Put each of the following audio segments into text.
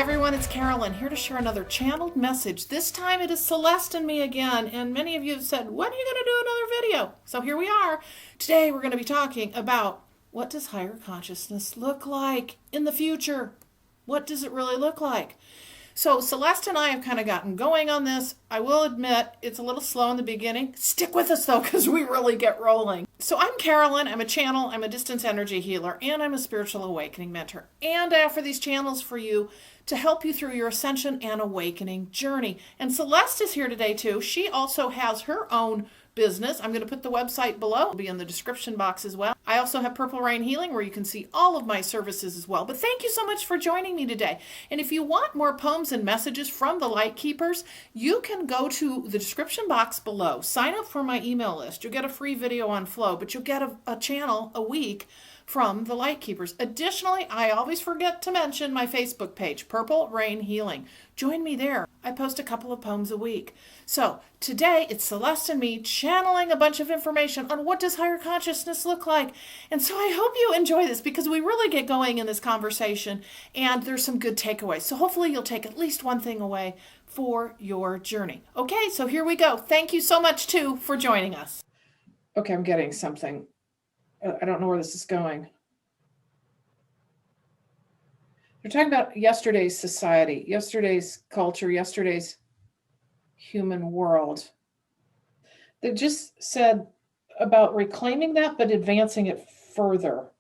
everyone, it's Carolyn here to share another channeled message. This time it is Celeste and me again, and many of you have said, when are you going to do another video? So here we are. Today we're going to be talking about what does higher consciousness look like in the future? What does it really look like? So Celeste and I have kind of gotten going on this. I will admit it's a little slow in the beginning. Stick with us though, because we really get rolling. So I'm Carolyn. I'm a channel. I'm a distance energy healer, and I'm a spiritual awakening mentor. And I offer these channels for you to help you through your ascension and awakening journey. And Celeste is here today too. She also has her own business. I'm going to put the website below. It'll be in the description box as well. I also have Purple Rain Healing where you can see all of my services as well. But thank you so much for joining me today. And if you want more poems and messages from the Light Keepers, you can go to the description box below. Sign up for my email list. You'll get a free video on flow, but you'll get a channel a week from the Light Keepers. Additionally, I always forget to mention my Facebook page, Purple Rain Healing. Join me there. I post a couple of poems a week. So today it's Celeste and me channeling a bunch of information on what does higher consciousness look like. And so I hope you enjoy this because we really get going in this conversation and there's some good takeaways. So hopefully you'll take at least one thing away for your journey. Okay, so here we go. Thank you so much too for joining us. Okay, I'm getting something. I don't know where this is going. They're talking about yesterday's society, yesterday's culture, yesterday's human world. They just said about reclaiming that, but advancing it further.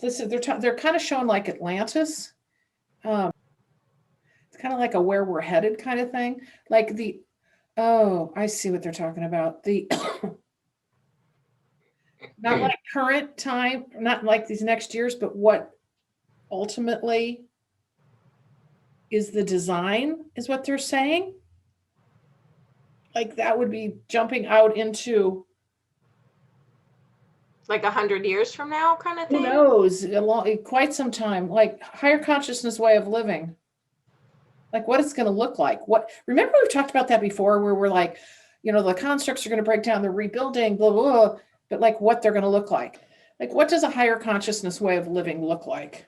They're kind of showing like Atlantis. It's kind of like a where we're headed kind of thing. Like I see what they're talking about. Not like current time, not like these next years, but what ultimately is the design is what they're saying. Like that would be jumping out into like 100 years from now kind of thing. Who knows? Quite some time, like higher consciousness way of living. Like what it's going to look like. Remember we've talked about that before where we're like, the constructs are going to break down, they're rebuilding, blah, blah, blah. But like what they're going to look like. Like what does a higher consciousness way of living look like?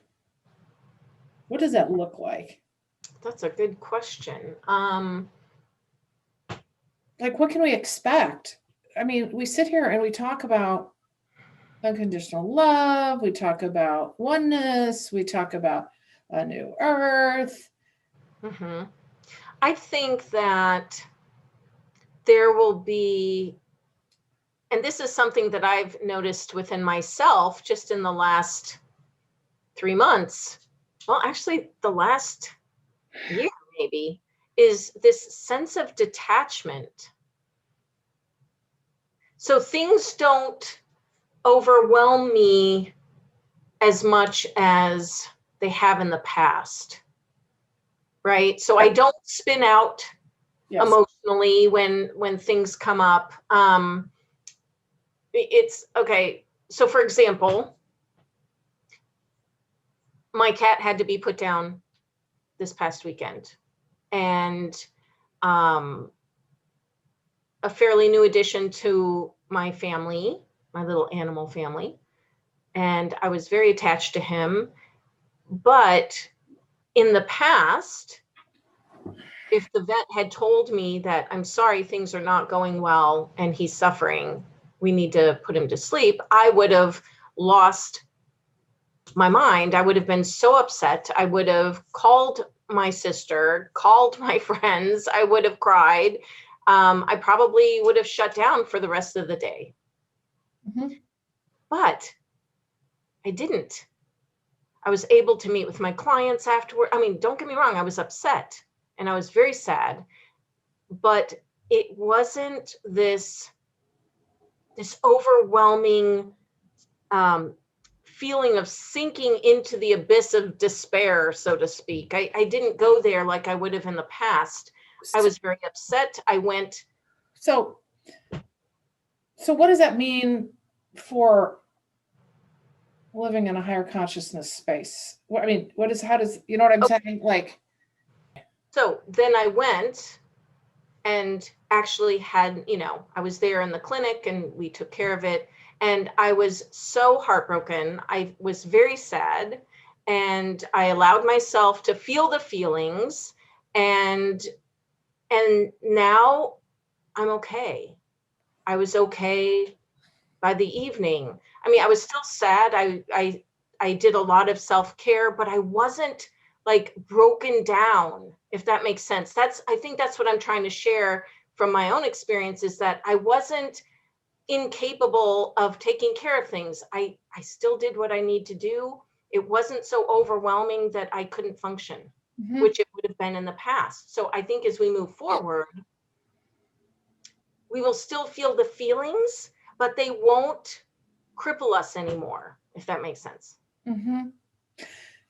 What does that look like? That's a good question. Like what can we expect? I mean, we sit here and we talk about unconditional love, we talk about oneness, we talk about a new earth. Mm-hmm. I think that there will be, and this is something that I've noticed within myself just in the last 3 months. Well, actually the last year maybe, is this sense of detachment. So things don't overwhelm me as much as they have in the past, right? So I don't spin out emotionally when things come up. It's okay. So for example, my cat had to be put down this past weekend, and a fairly new addition to my family, my little animal family. And I was very attached to him. But in the past, if the vet had told me that, I'm sorry, things are not going well and he's suffering, we need to put him to sleep, I would have lost my mind. I would have been so upset. I would have called my sister, called my friends. I would have cried. I probably would have shut down for the rest of the day. Mm-hmm. But I didn't. I was able to meet with my clients afterward. I mean, don't get me wrong, I was upset and I was very sad, but it wasn't this overwhelming feeling of sinking into the abyss of despair, so to speak. I didn't go there like I would have in the past. I was very upset. I went. So what does that mean for living in a higher consciousness space? How does, you know what I'm saying? Like, so then I went and actually had, I was there in the clinic and we took care of it. And I was so heartbroken. I was very sad. and I allowed myself to feel the feelings, and now I'm okay. I was okay by the evening. I mean, I was still sad. I did a lot of self-care, but I wasn't like broken down, if that makes sense. I think that's what I'm trying to share from my own experience, is that I wasn't incapable of taking care of things. I still did what I need to do. It wasn't so overwhelming that I couldn't function, which it would have been in the past. So I think as we move forward, we will still feel the feelings, but they won't cripple us anymore, if that makes sense. Mm-hmm.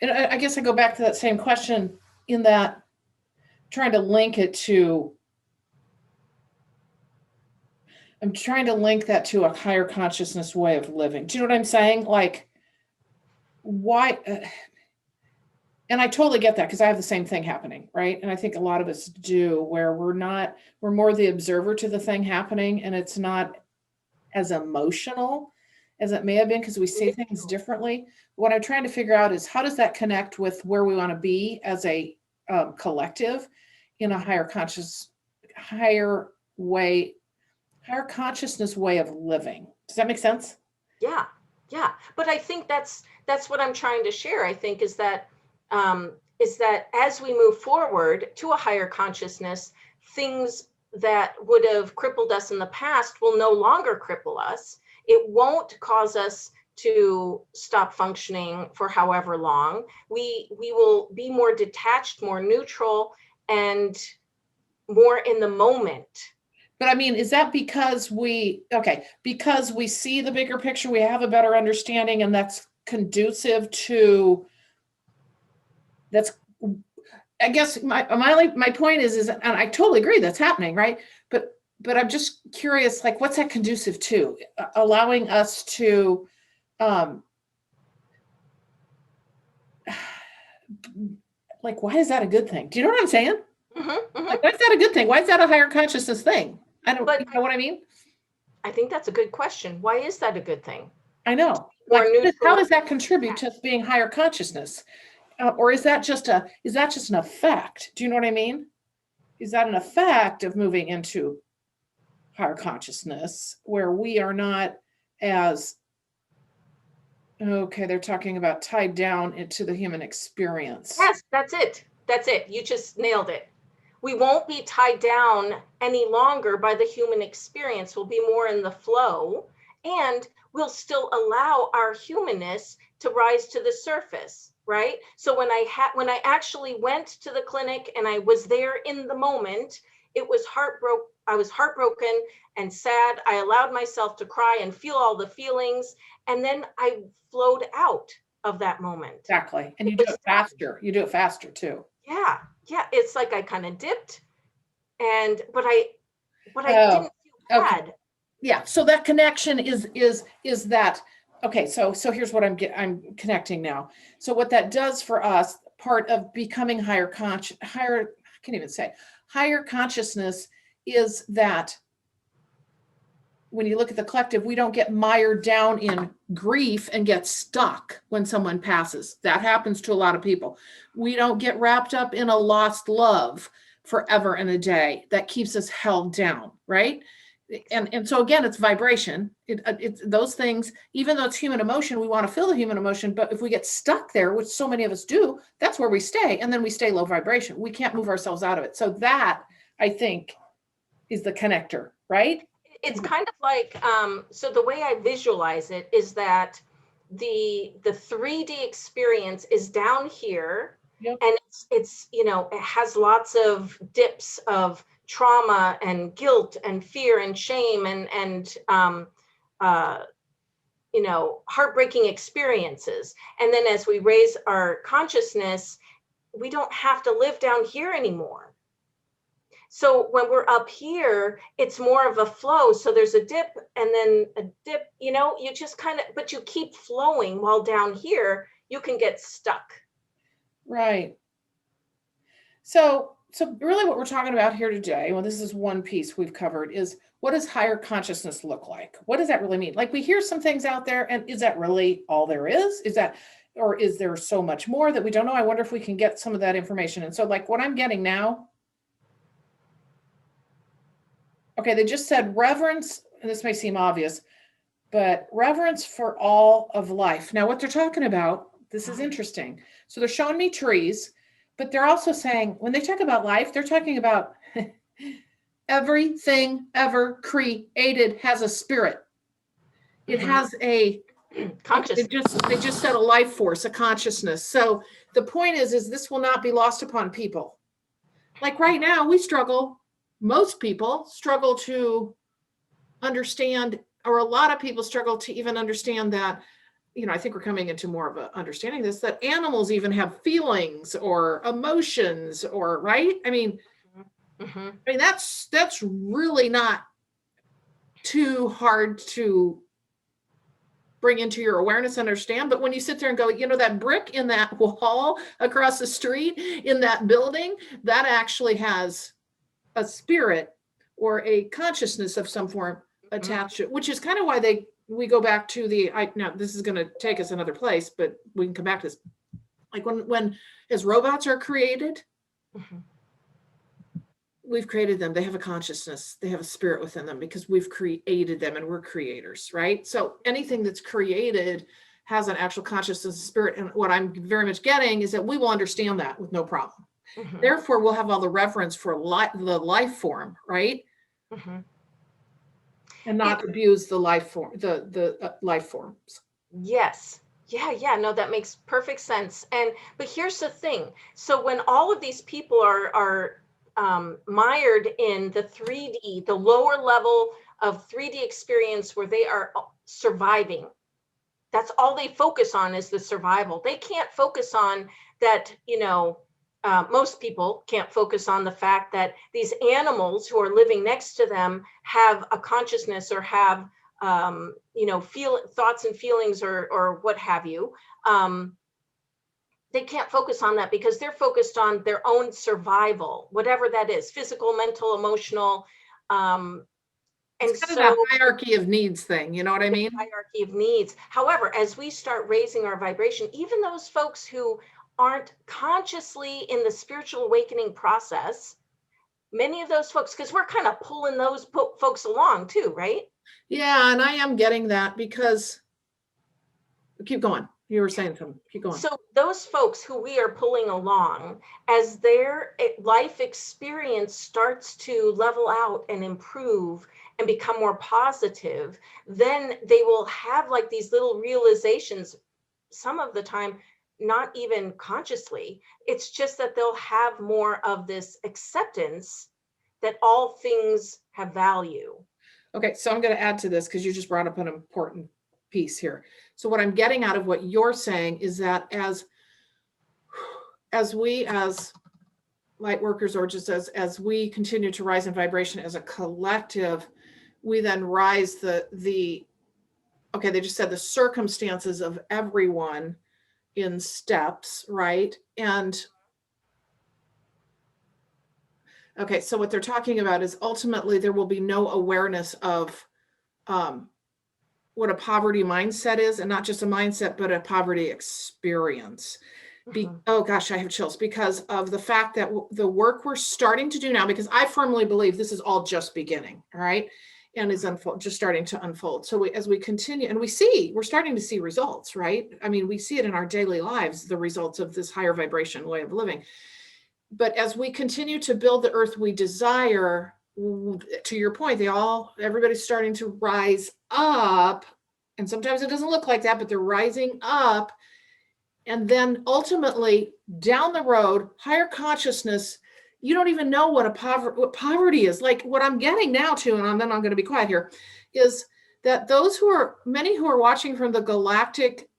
And I guess I go back to that same question, in that trying to link it to, I'm trying to link that to a higher consciousness way of living. Do you know what I'm saying? Like, why? And I totally get that, because I have the same thing happening, right? And I think a lot of us do, where we're more the observer to the thing happening, and it's not as emotional as it may have been, because we see things differently. What I'm trying to figure out is, how does that connect with where we want to be as a collective in a higher consciousness way of living? Does that make sense? Yeah, yeah. But I think that's what I'm trying to share. I think is that as we move forward to a higher consciousness, things that would have crippled us in the past will no longer cripple us. It won't cause us to stop functioning for however long. We will be more detached, more neutral, and more in the moment. But I mean, is that because we see the bigger picture, we have a better understanding, and that's conducive to, I guess my point is, and I totally agree that's happening, right? But I'm just curious, like, what's that conducive to? Allowing us to, like, why is that a good thing? Do you know what I'm saying? Mm-hmm, mm-hmm. Like, why is that a good thing? Why is that a higher consciousness thing? You know what I mean? I think that's a good question. Why is that a good thing? I know. Like, how does that contribute to being higher consciousness? Or is that just an effect? Do you know what I mean? Is that an effect of moving into higher consciousness, where we are not as, okay, they're talking about tied down into the human experience. Yes, that's it. That's it. You just nailed it. We won't be tied down any longer by the human experience. We'll be more in the flow, and we'll still allow our humanness to rise to the surface, right? So when I actually went to the clinic and I was there in the moment, I was heartbroken and sad. I allowed myself to cry and feel all the feelings, and then I flowed out of that moment. Exactly. And you do it faster. You do it faster too. Yeah. Yeah. It's like I kind of dipped, but I didn't feel bad. Okay. Yeah. So that connection is that, okay. So here's what I'm connecting now. So what that does for us, part of becoming higher consciousness, is that when you look at the collective, we don't get mired down in grief and get stuck when someone passes. That happens to a lot of people. We don't get wrapped up in a lost love forever and a day. That keeps us held down, right? And so again, it's vibration. It's those things, even though it's human emotion, we want to feel the human emotion. But if we get stuck there, which so many of us do, that's where we stay. And then we stay low vibration. We can't move ourselves out of it. So that, I think, is the connector, right? It's kind of like, so the way I visualize it is that the 3D experience is down here. Yep. And it's it has lots of dips of trauma and guilt and fear and shame and heartbreaking experiences. And then as we raise our consciousness, we don't have to live down here anymore. So when we're up here, it's more of a flow. So there's a dip and then a dip, you just but you keep flowing, while down here, you can get stuck. Right. So really what we're talking about here today, well, this is one piece we've covered, is what does higher consciousness look like? What does that really mean? Like, we hear some things out there, and is that really all there is? Is that, or is there so much more that we don't know? I wonder if we can get some of that information. And so like what I'm getting now, okay, they just said reverence, and this may seem obvious, but reverence for all of life. Now, what they're talking about, this is interesting. So they're showing me trees, but they're also saying when they talk about life, they're talking about everything ever created has a spirit. It has a consciousness. They just said a life force, a consciousness. So the point is this will not be lost upon people. Like right now, we struggle. Most people struggle to understand, or a lot of people struggle to even understand that, I think we're coming into more of a understanding this, that animals even have feelings or emotions, or right? I mean, that's really not too hard to bring into your awareness, understand. But when you sit there and go, that brick in that wall across the street in that building, that actually has a spirit or a consciousness of some form attached to it, which is kind of why we go back to now this is going to take us another place, but we can come back to this. Like when as robots are created, we've created them. They have a consciousness. They have a spirit within them because we've created them and we're creators, right? So anything that's created has an actual consciousness, spirit. And what I'm very much getting is that we will understand that with no problem. Therefore, we'll have all the reverence for the life form, right? And not abuse the life form, the life forms. Yes. Yeah. No, that makes perfect sense. But here's the thing. So when all of these people are mired in the 3D, the lower level of 3D experience where they are surviving, that's all they focus on is the survival. They can't focus on that, most people can't focus on the fact that these animals who are living next to them have a consciousness or have, feel thoughts and feelings or what have you. They can't focus on that because they're focused on their own survival, whatever that is, physical, mental, emotional. It's kind of that hierarchy of needs thing, you know what I mean? Hierarchy of needs. However, as we start raising our vibration, even those folks who aren't consciously in the spiritual awakening process, many of those folks, because we're kind of pulling those folks along too, right? Yeah, and I am getting that because, keep going. You were saying something. Keep going. So those folks who we are pulling along, as their life experience starts to level out and improve and become more positive, then they will have like these little realizations, some of the time, not even consciously. It's just that they'll have more of this acceptance that all things have value. Okay, so I'm going to add to this because you just brought up an important piece here. So what I'm getting out of what you're saying is that as we as light workers, or just as we continue to rise in vibration as a collective, we then rise they just said the circumstances of everyone in steps, right? And okay, so what they're talking about is ultimately there will be no awareness of what a poverty mindset is, and not just a mindset, but a poverty experience. Oh gosh, I have chills because of the fact that the work we're starting to do now, because I firmly believe this is all just beginning, all right? And is just starting to unfold. So as we continue, and we're starting to see results, right? I mean, we see it in our daily lives, the results of this higher vibration way of living. But as we continue to build the earth we desire, to your point, everybody's starting to rise up. And sometimes it doesn't look like that, but they're rising up. And then ultimately down the road, higher consciousness, you don't even know what what poverty is. Like what I'm getting now to, and then I'm going to be quiet here, is that many who are watching from the galactic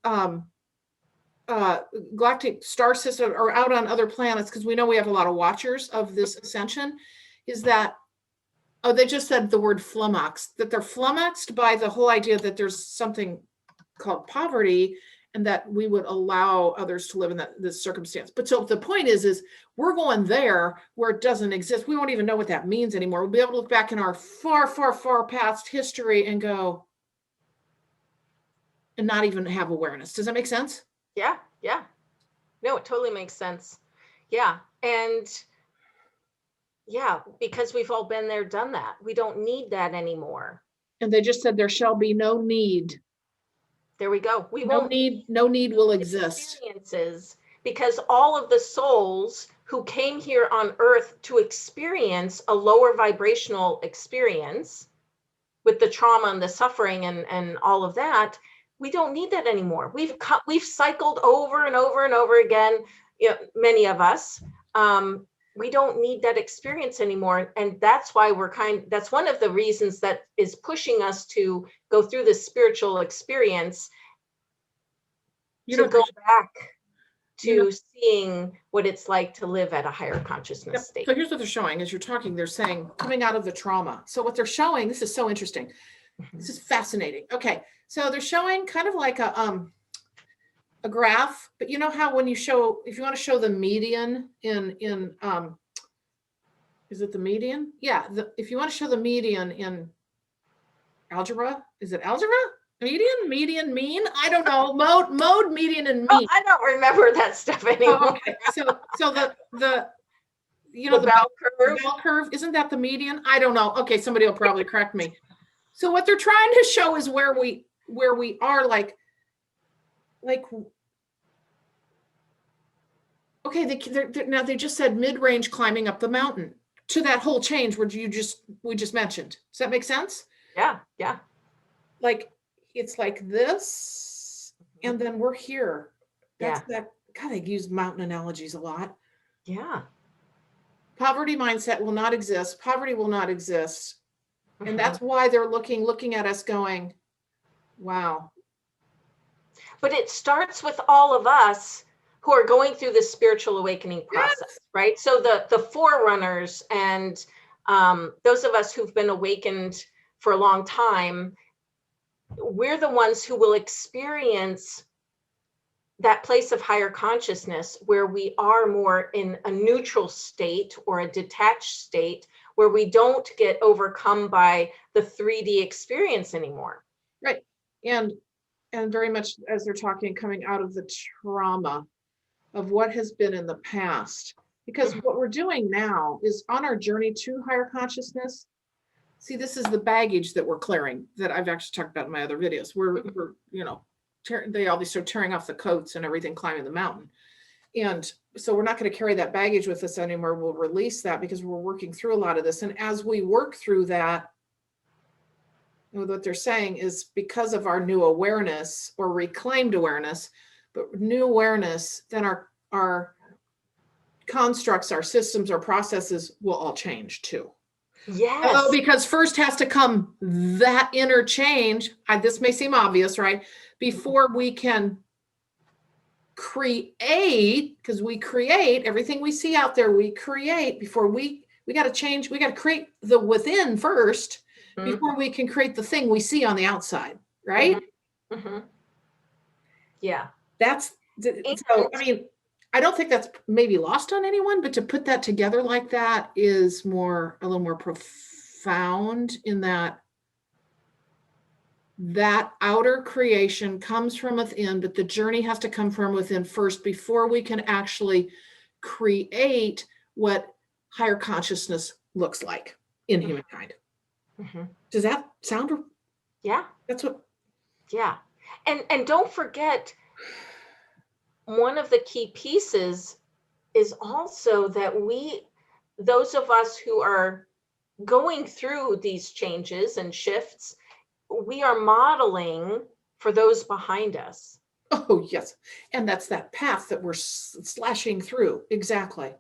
star system or out on other planets, because we know we have a lot of watchers of this ascension, is that they just said the word flummoxed, that they're flummoxed by the whole idea that there's something called poverty and that we would allow others to live in this circumstance. But so the point is we're going there where it doesn't exist. We won't even know what that means anymore. We'll be able to look back in our far, far, far past history and go and not even have awareness. Does that make sense? Yeah. Yeah. No, it totally makes sense. Yeah. And yeah, because we've all been there, done that. We don't need that anymore. And they just said there shall be no need. There we go. We No won't need, no need will exist. experiences, because all of the souls who came here on earth to experience a lower vibrational experience with the trauma and the suffering and all of that, we don't need that anymore. We've cycled over and over and over again, you know, many of us. We don't need that experience anymore, and that's why that's one of the reasons that is pushing us to go through this spiritual experience, to go back to seeing what it's like to live at a higher consciousness state. So here's what they're showing as you're talking. They're saying coming out of the trauma. So what they're showing, this is so interesting. This is fascinating. Okay, so they're showing kind of like a graph, but you know how when you show, if you want to show the median in is it the median? Yeah, if you want to show the median in algebra, is it algebra? Median, mean? I don't know. Mode, median, and mean. I don't remember that stuff anymore. Oh, okay. So the you know, the bell curve, isn't that the median? I don't know. Okay, somebody will probably correct me. So what they're trying to show is where we are, like okay, now they just said mid-range climbing up the mountain to that whole change where we just mentioned. Does that make sense? Yeah, yeah. Like it's like this, and then we're here. That's that. God, I use mountain analogies a lot. Yeah. Poverty mindset will not exist. Poverty will not exist. And that's why they're looking at us going, wow. But it starts with all of us who are going through this spiritual awakening process, right? So the forerunners and those of us who've been awakened for a long time, we're the ones who will experience that place of higher consciousness where we are more in a neutral state or a detached state, where we don't get overcome by the 3D experience anymore. Right. And very much as they're talking, coming out of the trauma of what has been in the past. Because what we're doing now is on our journey to higher consciousness. See, this is the baggage that we're clearing that I've actually talked about in my other videos. We're you know, they always start tearing off the coats and everything, climbing the mountain. And so we're not going to carry that baggage with us anymore. We'll release that because we're working through a lot of this. And as we work through that, what they're saying is because of our new awareness or reclaimed awareness, but new awareness, then our constructs, our systems, our processes will all change too. Yes. Oh, because first has to come that inner change. This may seem obvious, right? Before we can create, because we create everything we see out there, we create before we got to change. We got to create the within first before we can create the thing we see on the outside, right? Yeah. That's so, I mean, I don't think that's maybe lost on anyone, but to put that together like that is a little more profound in that outer creation comes from within, but the journey has to come from within first before we can actually create what higher consciousness looks like in humankind. Does that sound? Yeah. That's what. Yeah. And don't forget, one of the key pieces is also that those of us who are going through these changes and shifts, we are modeling for those behind us. Oh, yes. And that's that path that we're slashing through. Exactly.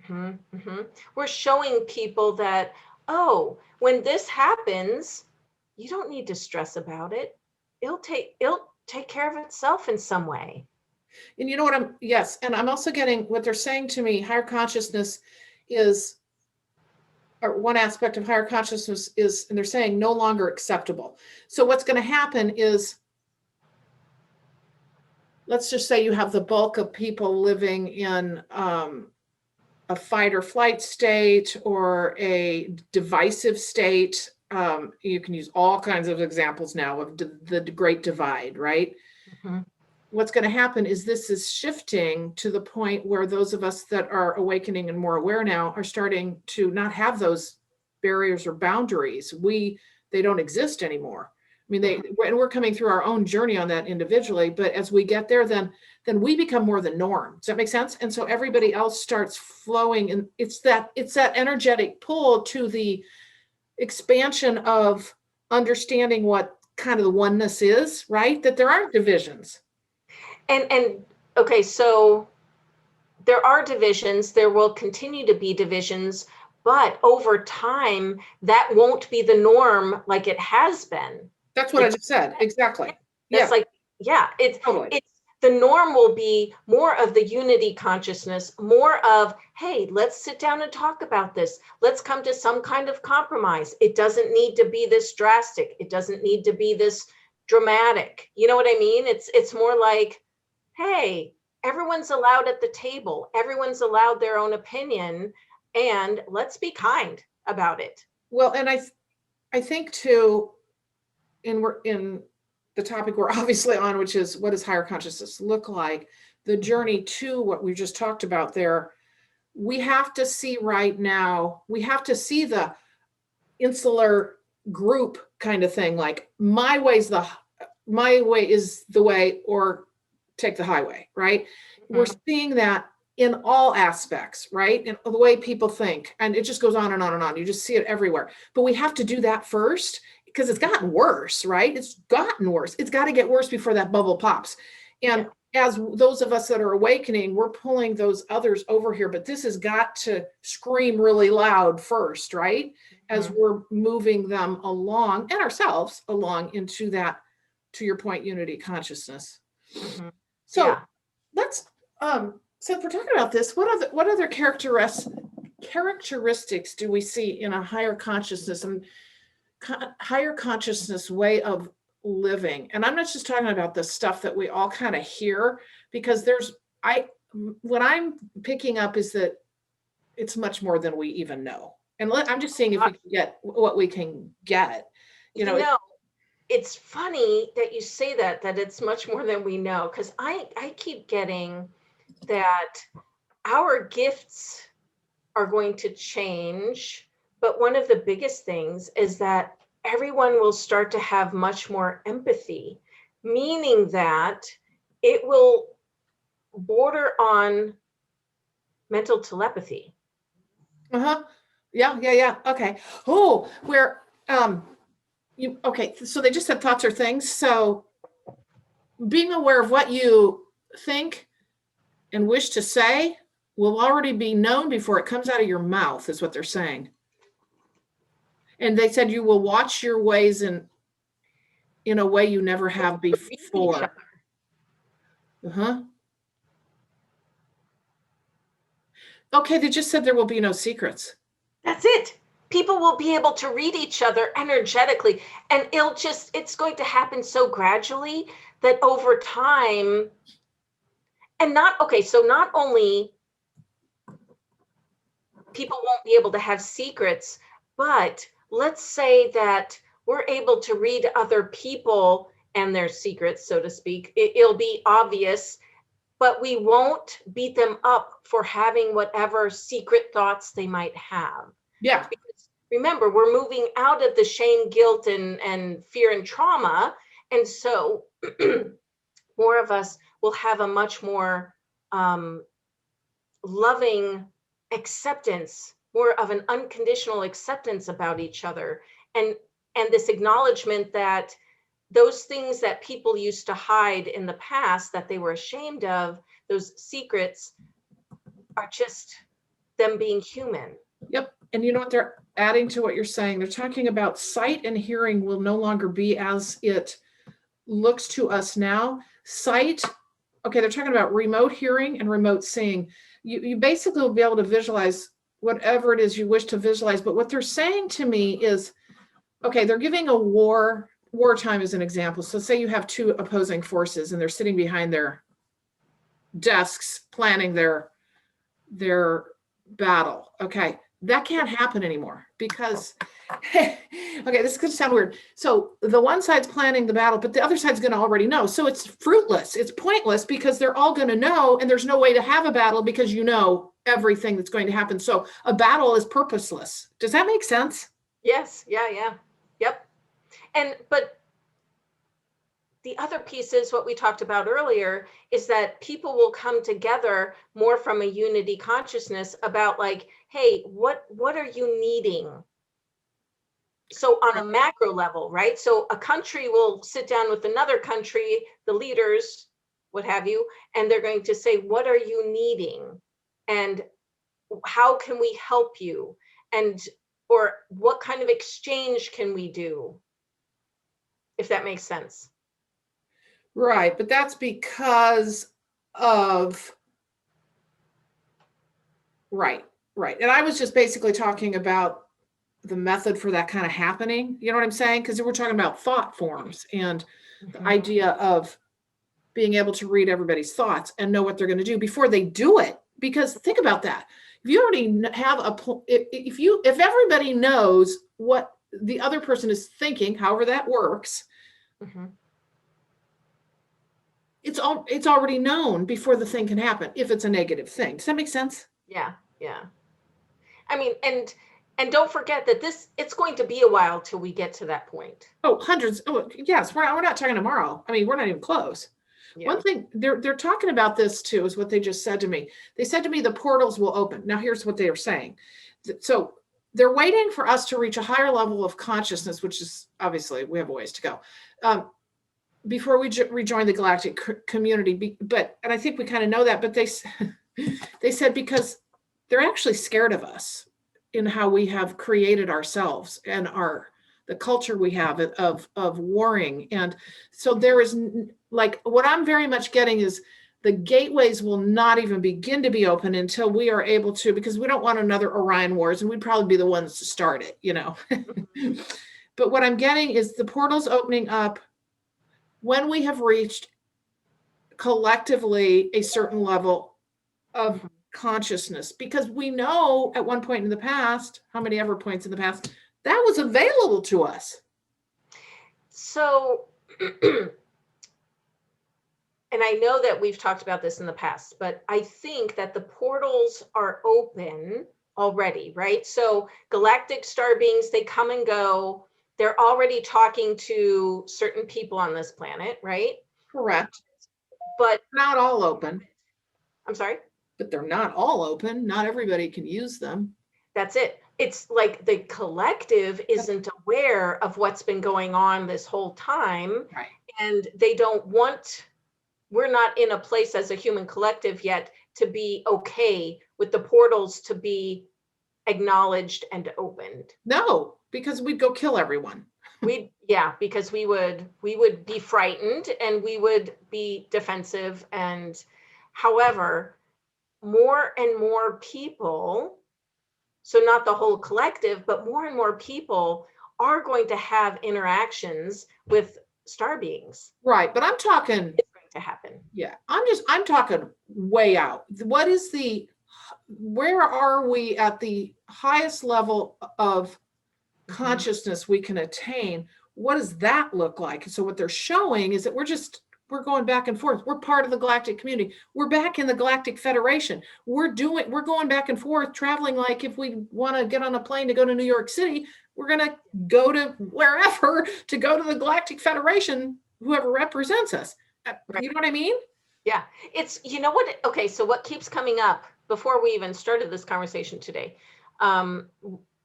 We're showing people that, oh, when this happens, you don't need to stress about it. It'll take care of itself in some way. And you know what yes. And I'm also getting what they're saying to me, higher consciousness is, or one aspect of higher consciousness is, and they're saying no longer acceptable. So what's going to happen is, let's just say you have the bulk of people living in a fight or flight state or a divisive state. You can use all kinds of examples now of the Great Divide, right? what's going to happen is this is shifting to the point where those of us that are awakening and more aware now are starting to not have those barriers or boundaries. They don't exist anymore. I mean, and we're coming through our own journey on that individually, but as we get there, then we become more the norm. Does that make sense? And so everybody else starts flowing, and it's that energetic pull to the expansion of understanding what kind of the oneness is, right? That there aren't divisions. And okay, so there are divisions, there will continue to be divisions, but over time, that won't be the norm like it has been. That's what I just said. Exactly. That's it's the norm will be more of the unity consciousness, more of, hey, let's sit down and talk about this. Let's come to some kind of compromise. It doesn't need to be this drastic. It doesn't need to be this dramatic. You know what I mean? It's more like, hey, everyone's allowed at the table. Everyone's allowed their own opinion, and let's be kind about it. Well, and I think too, we're in the topic we're obviously on, which is what does higher consciousness look like? The journey to what we just talked about there. We have to see right now, we have to see the insular group kind of thing, like my way is the way, or take the highway, right? Mm-hmm. We're seeing that in all aspects, right? And the way people think, and it just goes on and on and on. You just see it everywhere. But we have to do that first, because it's gotten worse, right? It's gotten worse. It's got to get worse before that bubble pops. And as those of us that are awakening, we're pulling those others over here, but this has got to scream really loud first, right? As we're moving them along, and ourselves along, into that, to your point, unity consciousness. So let's, since we're talking about this, what other characteristics do we see in a higher consciousness and higher consciousness way of living? And I'm not just talking about the stuff that we all kind of hear, because what I'm picking up is that it's much more than we even know. And I'm just seeing if we can get what we can get. It's funny that you say that it's much more than we know, because I keep getting that our gifts are going to change. But one of the biggest things is that everyone will start to have much more empathy, meaning that it will border on mental telepathy. Yeah. Okay. Oh, so they just said thoughts are things. So being aware of what you think and wish to say will already be known before it comes out of your mouth, is what they're saying. And they said you will watch your ways in a way you never have before. Okay, they just said there will be no secrets. That's it. People will be able to read each other energetically, and it's going to happen so gradually that over time, and not only people won't be able to have secrets, but let's say that we're able to read other people and their secrets, so to speak. It'll be obvious, but we won't beat them up for having whatever secret thoughts they might have. Yeah. Because remember, we're moving out of the shame, guilt, and fear and trauma. And so more of us will have a much more loving acceptance, more of an unconditional acceptance about each other. And this acknowledgement that those things that people used to hide in the past that they were ashamed of, those secrets, are just them being human. Yep. And you know what they're adding to what you're saying? They're talking about sight and hearing will no longer be as it looks to us now. Sight, okay, they're talking about remote hearing and remote seeing. You basically will be able to visualize whatever it is you wish to visualize. But what they're saying to me is, okay, they're giving a wartime as an example. So say you have two opposing forces and they're sitting behind their desks planning their battle. Okay. that can't happen anymore because, okay, this is going to sound weird. So the one side's planning the battle, but the other side's going to already know. So it's fruitless. It's pointless because they're all going to know, and there's no way to have a battle because you know everything that's going to happen. So a battle is purposeless. Does that make sense? Yes. Yeah. Yep. But the other piece is what we talked about earlier, is that people will come together more from a unity consciousness about like, hey, what are you needing? So on a macro level, right? So a country will sit down with another country, the leaders, what have you, and they're going to say, what are you needing? And how can we help you? And, or what kind of exchange can we do? If that makes sense. Right, but that's because of, right. And I was just basically talking about the method for that kind of happening. You know what I'm saying? Because we're talking about thought forms and the idea of being able to read everybody's thoughts and know what they're going to do before they do it. Because think about that. If you already have if everybody knows what the other person is thinking, however that works, it's already known before the thing can happen, if it's a negative thing. Does that make sense? Yeah. I mean, and don't forget that it's going to be a while till we get to that point. Oh, hundreds. Oh, yes. We're not talking tomorrow. I mean, we're not even close. Yeah. One thing they're talking about this too is what they just said to me. They said to me the portals will open. Now here's what they are saying. So they're waiting for us to reach a higher level of consciousness, which is obviously we have a ways to go before we rejoin the galactic community. And I think we kind of know that. But they said because they're actually scared of us in how we have created ourselves and the culture we have of warring. And so there is, like, what I'm very much getting is the gateways will not even begin to be open until we are able to, because we don't want another Orion Wars, and we'd probably be the ones to start it, you know. But what I'm getting is the portals opening up when we have reached collectively a certain level of consciousness, because we know at one point in the past, how many ever points in the past, that was available to us. So, and I know that we've talked about this in the past, but I think that the portals are open already, right? So galactic star beings, they come and go. They're already talking to certain people on this planet, right? Correct. But not all open. I'm sorry? But they're not all open. Not everybody can use them. That's it. It's like the collective isn't aware of what's been going on this whole time. Right. And they don't want, we're not in a place as a human collective yet to be okay with the portals to be acknowledged and opened. No, because we'd go kill everyone. Because we would be frightened and we would be defensive. And however, more and more people, so not the whole collective, but more and more people are going to have interactions with star beings. Right, but I'm talking, it's going to happen. Yeah, I'm talking way out. Where are we at the highest level of consciousness we can attain? What does that look like? So what they're showing is that we're going back and forth. We're part of the galactic community. We're back in the Galactic Federation. We're going back and forth, traveling. Like if we want to get on a plane to go to New York City, we're going to go to wherever to go to the Galactic Federation, whoever represents us. Right. You know what I mean? Yeah. It's, you know what? Okay. So what keeps coming up before we even started this conversation today,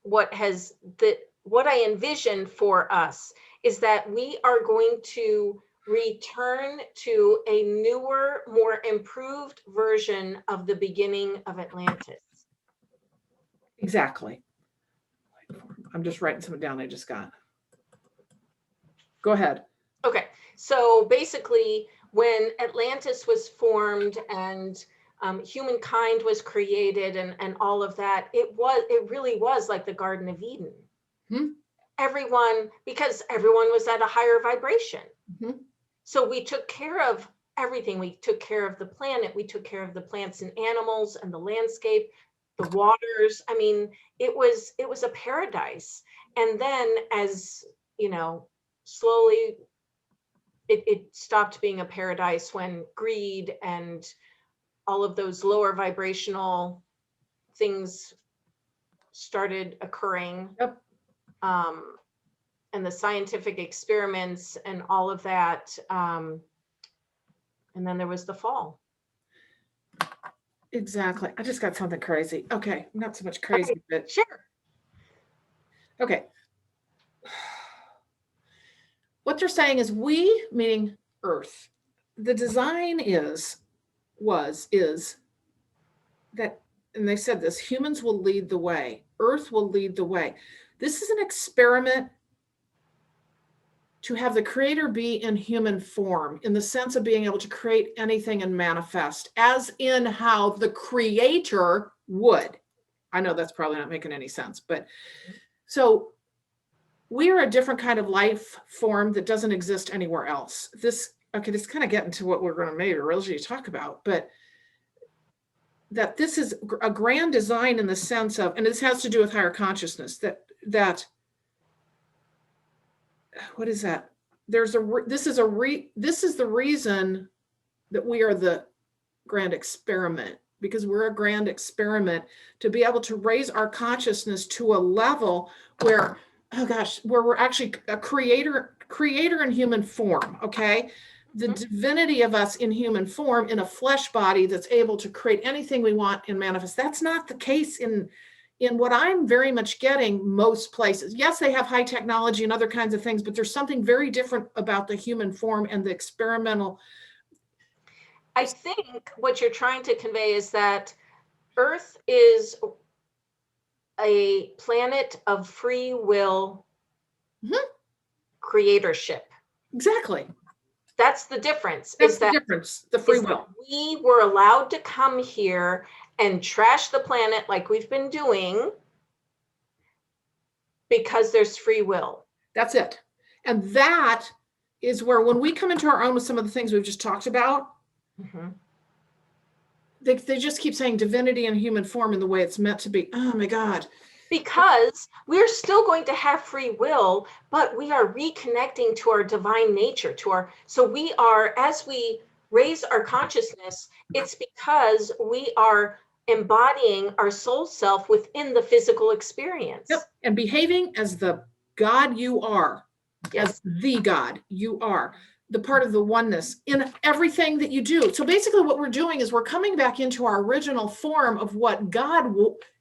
what I envision for us is that we are going to return to a newer, more improved version of the beginning of Atlantis. Exactly. I'm just writing something down I just got. Go ahead. Okay. So basically, when Atlantis was formed and humankind was created and all of that, it really was like the Garden of Eden. Because everyone was at a higher vibration. So we took care of everything. We took care of the planet. We took care of the plants and animals and the landscape. the waters. I mean, it was a paradise. And then as, slowly it stopped being a paradise when greed and all of those lower vibrational things started occurring. Yep. And the scientific experiments and all of that. And then there was the fall. Exactly. I just got something crazy. Okay. Not so much crazy, Okay, but sure. okay. What they're saying is we, meaning Earth, the design is that, and they said this, humans will lead the way. Earth will lead the way. This is an experiment to have the creator be in human form, in the sense of being able to create anything and manifest, as in how the creator would. I know that's probably not making any sense, but so we are a different kind of life form that doesn't exist anywhere else. This is kind of getting to what we're going to maybe really talk about, but that this is a grand design in the sense of, and this has to do with higher consciousness, that what is that? This is the reason that we are the grand experiment, because we're a grand experiment to be able to raise our consciousness to a level where, where we're actually a creator in human form. Okay. The divinity of us in human form, in a flesh body that's able to create anything we want and manifest. That's not the case in what I'm very much getting most places. Yes, they have high technology and other kinds of things, but there's something very different about the human form and the experimental. I think what you're trying to convey is that Earth is a planet of free will creatorship. Exactly. That's the difference. That's the difference, the free will. We were allowed to come here and trash the planet like we've been doing because there's free will. That's it. And that is where, when we come into our own with some of the things we've just talked about, they just keep saying divinity in human form in the way it's meant to be. Oh my God. Because we're still going to have free will, but we are reconnecting to our divine nature, so we are, as we raise our consciousness, it's because we are embodying our soul self within the physical experience. Yep. And behaving as the God you are. Yes. As the God you are, the part of the oneness in everything that you do. So basically what we're doing is we're coming back into our original form of what God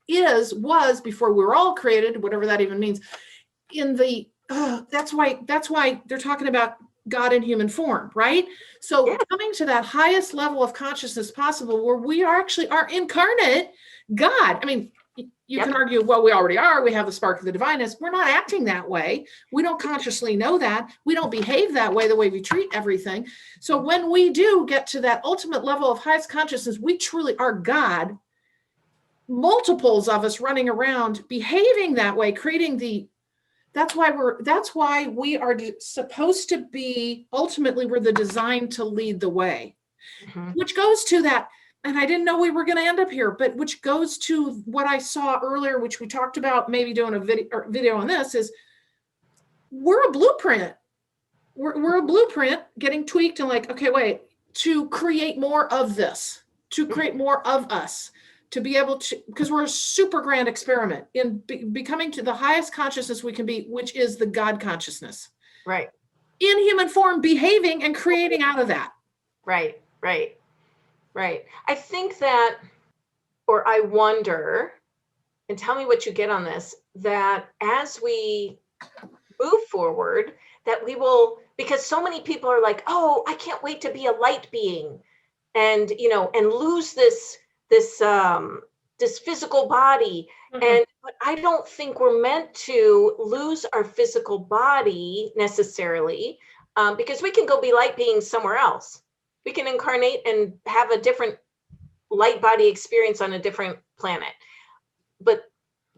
was before we were all created, whatever that even means. That's why they're talking about God in human form, right? So coming to that highest level of consciousness possible, where we actually are incarnate God. I mean, you can argue, well, we already are. We have the spark of the divineness. We're not acting that way. We don't consciously know that. We don't behave that way, the way we treat everything. So when we do get to that ultimate level of highest consciousness, we truly are God. Multiples of us running around behaving that way, creating that's why we are supposed to be, ultimately, we're the design to lead the way, which goes to that. And I didn't know we were going to end up here, but which goes to what I saw earlier, which we talked about, maybe doing a video on this, is we're a blueprint. We're a blueprint getting tweaked and like, okay, wait, to create more of this, to create more of us, to be able to, because we're a super grand experiment in becoming to the highest consciousness we can be, which is the God consciousness. Right. In human form, behaving and creating out of that. Right. I think that, or I wonder, and tell me what you get on this, that as we move forward, that we will, because so many people are like, oh, I can't wait to be a light being and, and lose this physical body. But I don't think we're meant to lose our physical body necessarily, because we can go be light beings somewhere else. We can incarnate and have a different light body experience on a different planet. But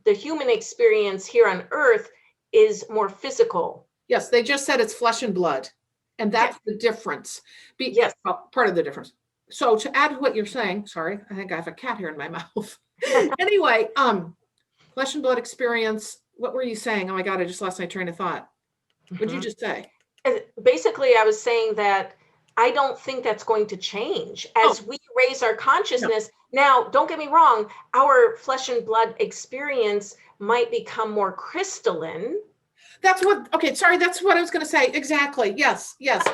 the human experience here on Earth is more physical. Yes, they just said it's flesh and blood. And that's the difference. Well, part of the difference. So to add to what you're saying, sorry, I think I have a cat here in my mouth. Anyway, flesh and blood experience. What were you saying? Oh my God, I just lost my train of thought. What'd you just say? Basically, I was saying that I don't think that's going to change as we raise our consciousness. No. Now, don't get me wrong, our flesh and blood experience might become more crystalline. That's what, okay, sorry, that's what I was going to say. Exactly. Yes, yes.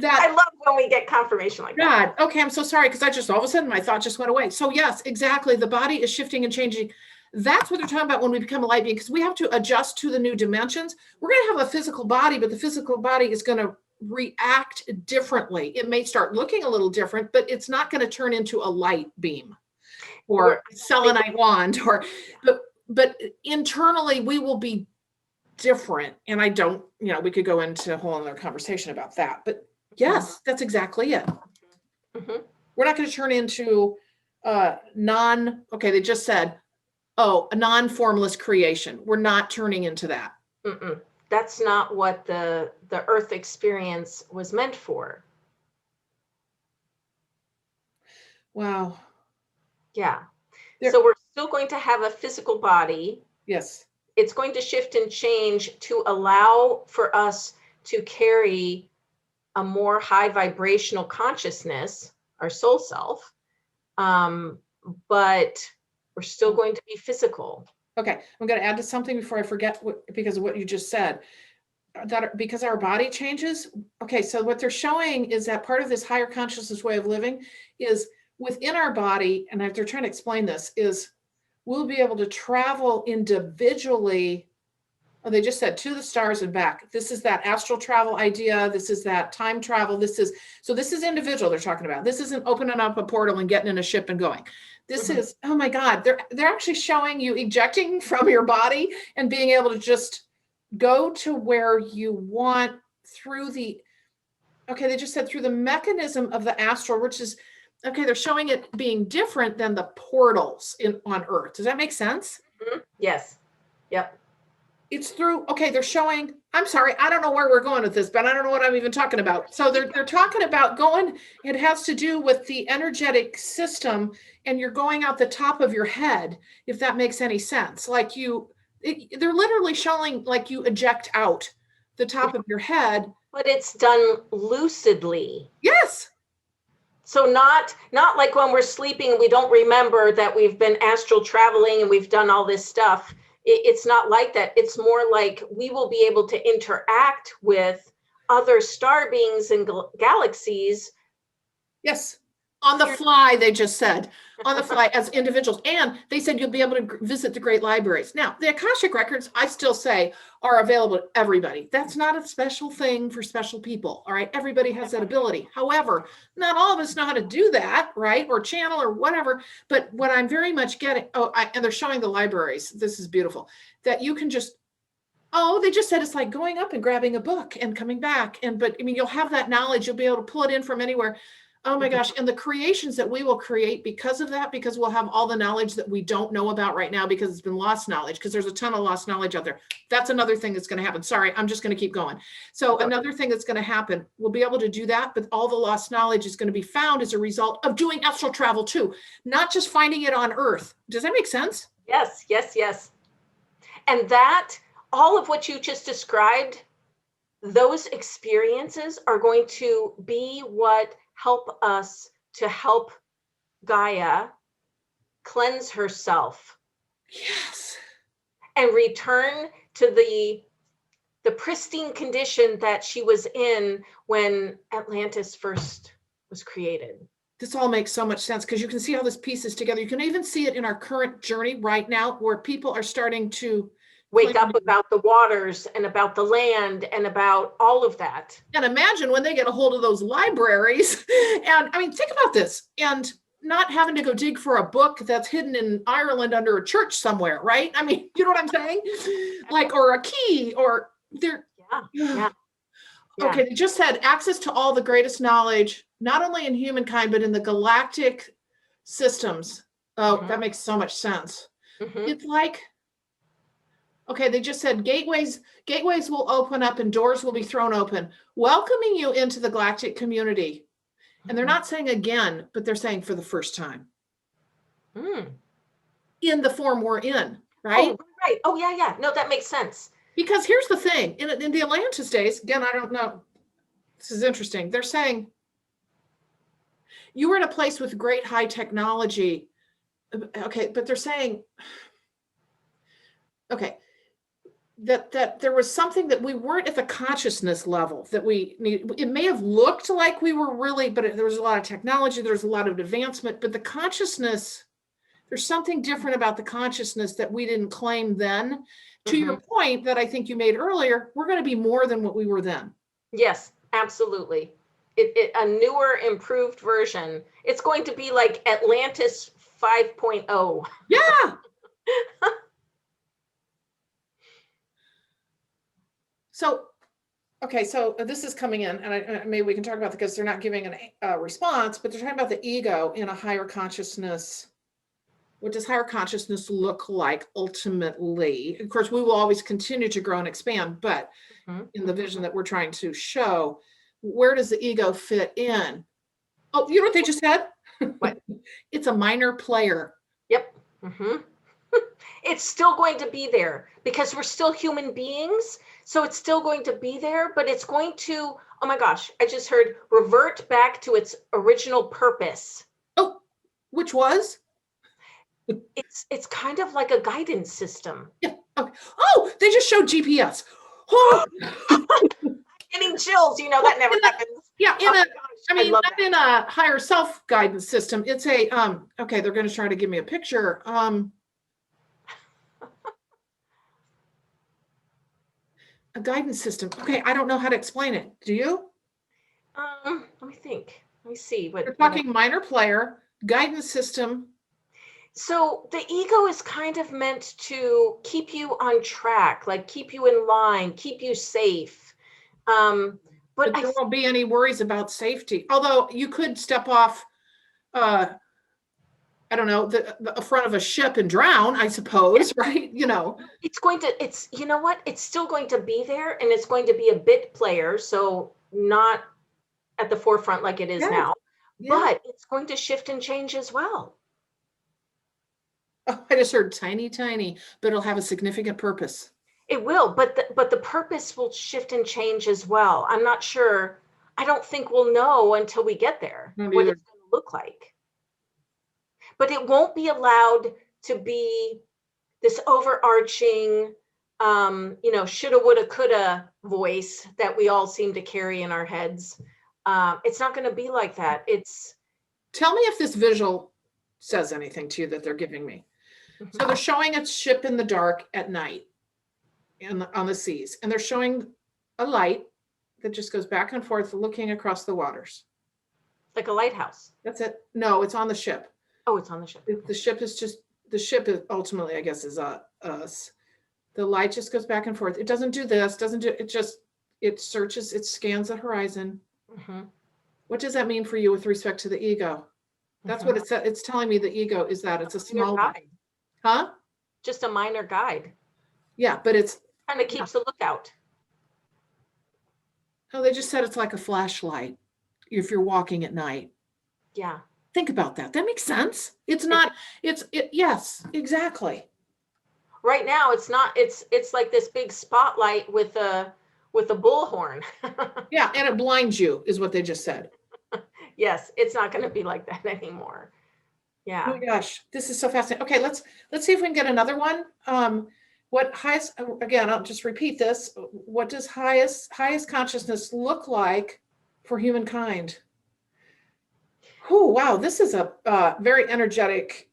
I love when we get confirmation like that. God, okay, I'm so sorry because I just all of a sudden my thought just went away. So yes, exactly. The body is shifting and changing. That's what they're talking about when we become a light being, because we have to adjust to the new dimensions. We're going to have a physical body, but the physical body is going to react differently. It may start looking a little different, but it's not going to turn into a light beam or selenite wand, or but internally we will be different. And I don't, we could go into a whole other conversation about that, but yes, that's exactly it. We're not going to turn into okay, they just said, a non-formless creation. We're not turning into that. That's not what the earth experience was meant for. Wow. Yeah. So we're still going to have a physical body. Yes. It's going to shift and change to allow for us to carry a more high vibrational consciousness, our soul self, but we're still going to be physical. Okay, I'm going to add to something before I forget, because of what you just said, that because our body changes. Okay, so what they're showing is that part of this higher consciousness way of living is within our body, and they're trying to explain this, is we'll be able to travel individually. Oh, they just said to the stars and back. This is that astral travel idea. This is that time travel. This is individual they're talking about. This isn't opening up a portal and getting in a ship and going. This is, oh my God, they're actually showing you ejecting from your body and being able to just go to where you want through they just said through the mechanism of the astral, which is, okay, they're showing it being different than the portals on Earth. Does that make sense? Yes. Yep. It's through, okay, they're showing, I'm sorry, I don't know where we're going with this, but I don't know what I'm even talking about. So they're talking about it has to do with the energetic system, and you're going out the top of your head, if that makes any sense. Like they're literally showing like you eject out the top of your head. But it's done lucidly. Yes. So not like when we're sleeping and we don't remember that we've been astral traveling and we've done all this stuff. It's not like that. It's more like we will be able to interact with other star beings and galaxies. Yes. On the fly, they just said, on the fly as individuals. And they said you'll be able to visit the great libraries. Now, the Akashic records, I still say, are available to everybody. That's not a special thing for special people. All right. Everybody has that ability. However, not all of us know how to do that, right? Or channel or whatever. But what I'm very much getting, and they're showing the libraries. This is beautiful, that you can just, they just said it's like going up and grabbing a book and coming back. But I mean, you'll have that knowledge. You'll be able to pull it in from anywhere. Oh my gosh. And the creations that we will create because of that, because we'll have all the knowledge that we don't know about right now because it's been lost knowledge, because there's a ton of lost knowledge out there. That's another thing that's going to happen. Sorry, I'm just going to keep going. So another thing that's going to happen, we'll be able to do that, but all the lost knowledge is going to be found as a result of doing astral travel too, not just finding it on Earth. Does that make sense? Yes, yes, yes. And that, all of what you just described, those experiences are going to be what help us to help Gaia cleanse herself. Yes. And return to the pristine condition that she was in when Atlantis first was created. This all makes so much sense because you can see how this pieces together. You can even see it in our current journey right now, where people are starting to wake up about the waters and about the land and about all of that. And imagine when they get a hold of those libraries. And I mean, think about this, and not having to go dig for a book that's hidden in Ireland under a church somewhere, right? I mean, you know what I'm saying? Like, or a key, or there. Yeah. Okay, they just said access to all the greatest knowledge, not only in humankind, but in the galactic systems. Oh, that makes so much sense. It's like, okay, they just said gateways will open up and doors will be thrown open, welcoming you into the galactic community. And they're not saying again, but they're saying for the first time. in the form we're in, right? Oh, right. Oh, yeah, yeah. No, that makes sense. Because here's the thing, in the Atlantis days, again, I don't know, this is interesting. They're saying you were in a place with great high technology. Okay, but they're saying, okay, that there was something that we weren't at the consciousness level that we need. It may have looked like we were really, but there was a lot of technology, there's a lot of advancement, but the consciousness, there's something different about the consciousness that we didn't claim then. To your point that I think you made earlier, we're going to be more than what we were then. Yes, absolutely. A newer, improved version. It's going to be like Atlantis 5.0. Yeah. So, okay, so this is coming in, and maybe we can talk about it because they're not giving a response, but they're talking about the ego in a higher consciousness. What does higher consciousness look like ultimately? Of course, we will always continue to grow and expand, but in the vision that we're trying to show, where does the ego fit in? Oh, you know what they just said? What? It's a minor player. Yep. It's still going to be there because we're still human beings. So it's still going to be there, but it's going to, oh my gosh, I just heard revert back to its original purpose. Oh, which was? It's kind of like a guidance system. Yeah. Okay. Oh, they just showed GPS. Oh. Getting chills, that never happens. Yeah, not that. in a higher self guidance system. It's a okay, they're going to try to give me a picture. A guidance system. Okay, I don't know how to explain it. Do you? Let me think. Let me see. We're talking minor player, guidance system. So the ego is kind of meant to keep you on track, like keep you in line, keep you safe. But there won't be any worries about safety. Although you could step off, I don't know, the front of a ship and drown, I suppose, right? It's going to, you know what? It's still going to be there, and it's going to be a bit player, so not at the forefront like it is now, but it's going to shift and change as well. Oh, I just heard tiny, but it'll have a significant purpose. It will, but the purpose will shift and change as well. I'm not sure. I don't think we'll know until we get there what it's going to look like. But it won't be allowed to be this overarching, shoulda, woulda, coulda voice that we all seem to carry in our heads. It's not going to be like that. Tell me if this visual says anything to you that they're giving me. So they're showing a ship in the dark at night on the seas, and they're showing a light that just goes back and forth looking across the waters. Like a lighthouse. That's it. No, it's on the ship. Oh, it's on the ship. The ship is ultimately, I guess, is us. The light just goes back and forth. It doesn't do this, it searches, it scans the horizon. What does that mean for you with respect to the ego? That's what it said. It's telling me the ego is that it's a small guide. Huh? Just a minor guide. Yeah, but it's kind of keeps a lookout. Oh, they just said it's like a flashlight if you're walking at night. Yeah. Think about that. That makes sense. Yes, exactly. Right now it's not, it's like this big spotlight with a bullhorn. Yeah, and it blinds you is what they just said. Yes, it's not going to be like that anymore. Yeah. Oh my gosh, this is so fascinating. Okay, let's see if we can get another one. Again, I'll just repeat this. What does highest consciousness look like for humankind? Oh, wow, this is a very energetic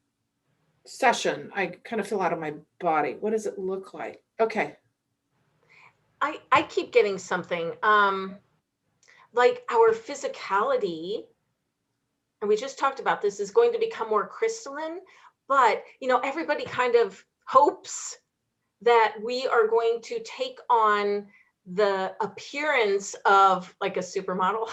session. I kind of feel out of my body. What does it look like? Okay. I keep getting something like our physicality, and we just talked about this, is going to become more crystalline, but everybody kind of hopes that we are going to take on the appearance of like a supermodel.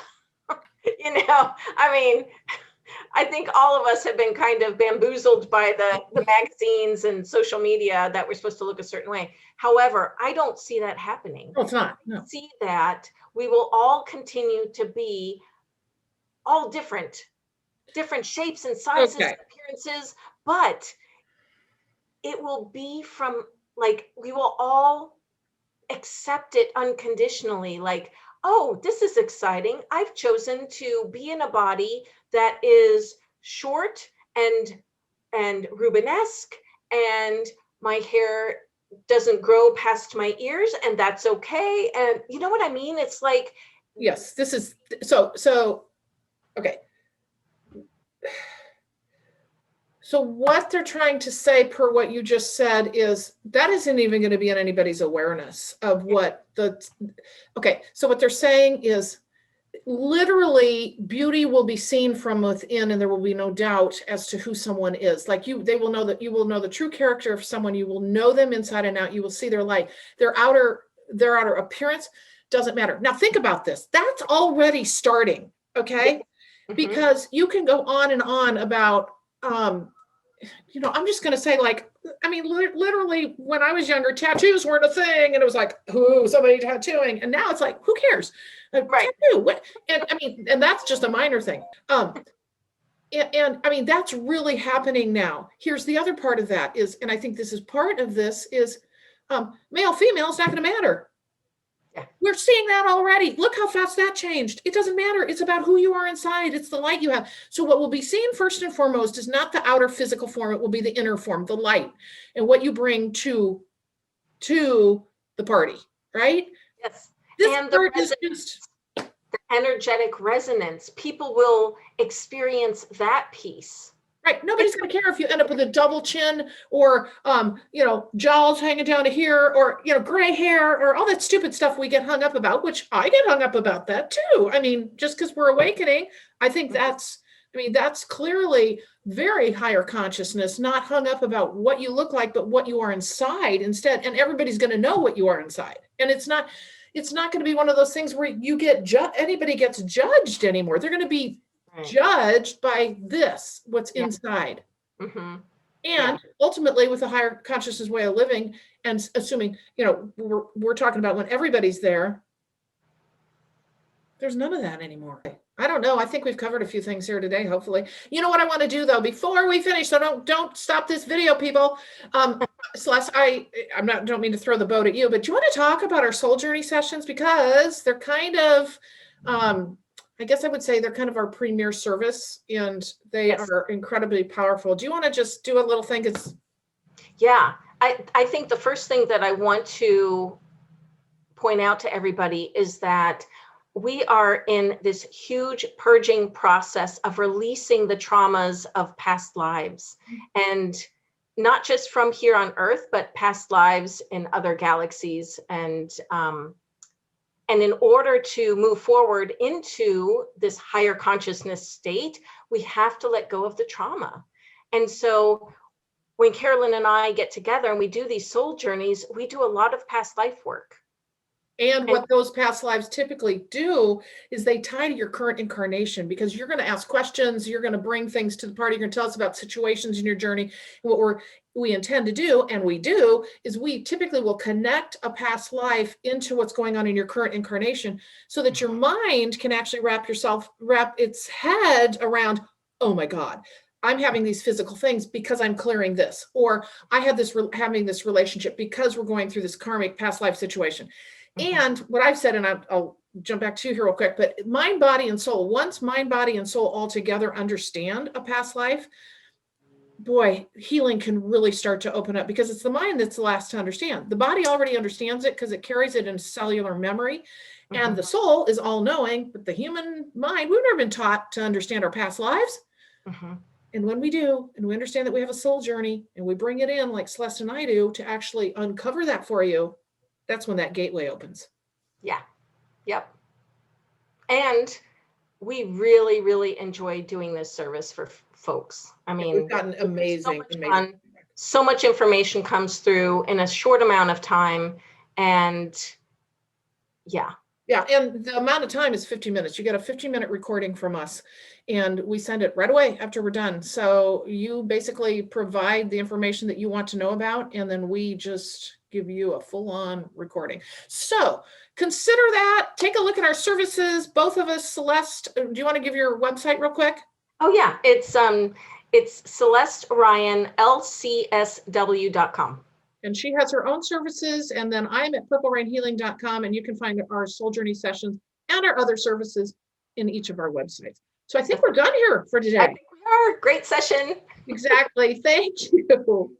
I think all of us have been kind of bamboozled by the magazines and social media that we're supposed to look a certain way. However, I don't see that happening. No, it's not. No. I see that we will all continue to be all different shapes and sizes and appearances, but it will be from, like, we will all accept it unconditionally. Like, oh, this is exciting. I've chosen to be in a body that is short and Rubenesque, and my hair doesn't grow past my ears, and that's okay. And you know what I mean? It's like, Yes, this is so okay. So what they're trying to say, per what you just said, is that isn't even going to be in anybody's awareness of what the, okay, so what they're saying is literally beauty will be seen from within, and there will be no doubt as to who someone is. Like they will know that you will know the true character of someone. You will know them inside and out. You will see their light. Their outer appearance doesn't matter. Now think about this. That's already starting, okay? Mhm. Because you can go on and on about, I'm just going to say, like, I mean, literally when I was younger, tattoos weren't a thing. And it was like, ooh, somebody tattooing. And now it's like, who cares? Right. Tattoo. What? And I mean, and that's just a minor thing. And I mean, that's really happening now. Here's the other part of that is, and I think this is part of this is, male, female is not going to matter. Yeah. We're seeing that already. Look how fast that changed. It doesn't matter. It's about who you are inside. It's the light you have. So what will be seen first and foremost is not the outer physical form. It will be the inner form, the light, and what you bring to the party, right? Yes. This And part is just the energetic resonance. People will experience that piece. right. Nobody's going to care if you end up with a double chin or, jowls hanging down to here or, gray hair or all that stupid stuff we get hung up about, which I get hung up about that too. I mean, just because we're awakening, I think that's clearly very higher consciousness, not hung up about what you look like, but what you are inside instead. And everybody's going to know what you are inside. And it's not going to be one of those things where you get anybody gets judged anymore. They're going to be judged by this, what's inside. Mm-hmm. And ultimately with a higher consciousness way of living, and assuming, we're talking about when everybody's there, there's none of that anymore. I don't know. I think we've covered a few things here today, hopefully. You know what I want to do though, before we finish, so don't stop this video, people. Celeste, don't mean to throw the boat at you, but do you want to talk about our soul journey sessions? Because they're kind of, I guess I would say they're kind of our premier service, and they are incredibly powerful. Do you want to just do a little thing? Yeah, I think the first thing that I want to point out to everybody is that we are in this huge purging process of releasing the traumas of past lives, and not just from here on Earth, but past lives in other galaxies. And in order to move forward into this higher consciousness state, we have to let go of the trauma. And so when Carolyn and I get together and we do these soul journeys, we do a lot of past life work. And what those past lives typically do is they tie to your current incarnation, because you're going to ask questions, you're going to bring things to the party, you're going to tell us about situations in your journey. What we intend to do, and we do, is we typically will connect a past life into what's going on in your current incarnation, so that your mind can actually wrap its head around, oh my God, I'm having these physical things because I'm clearing this, or I have having this relationship because we're going through this karmic past life situation. And what I've said, and I'll jump back to you here real quick, but mind, body, and soul, once mind, body, and soul all together understand a past life, boy, healing can really start to open up, because it's the mind that's the last to understand. The body already understands it because it carries it in cellular memory. And the soul is all knowing, but the human mind, we've never been taught to understand our past lives. And when we do, and we understand that we have a soul journey, and we bring it in like Celeste and I do to actually uncover that for you, that's when that gateway opens. Yeah. Yep. And we really, really enjoy doing this service for folks. I mean, we've gotten amazing. So much information comes through in a short amount of time. And yeah. Yeah. And the amount of time is 50 minutes. You get a 15-minute recording from us, and we send it right away after we're done. So you basically provide the information that you want to know about, and then we just give you a full-on recording. So consider that. Take a look at our services, both of us. Celeste, do you want to give your website real quick? Oh yeah, it's It's Celeste Ryan, LCSW.com. And she has her own services. And then I'm at purplerainhealing.com, and you can find our soul journey sessions and our other services in each of our websites. So I think we're done here for today. I think we are. Great session. Exactly. Thank you.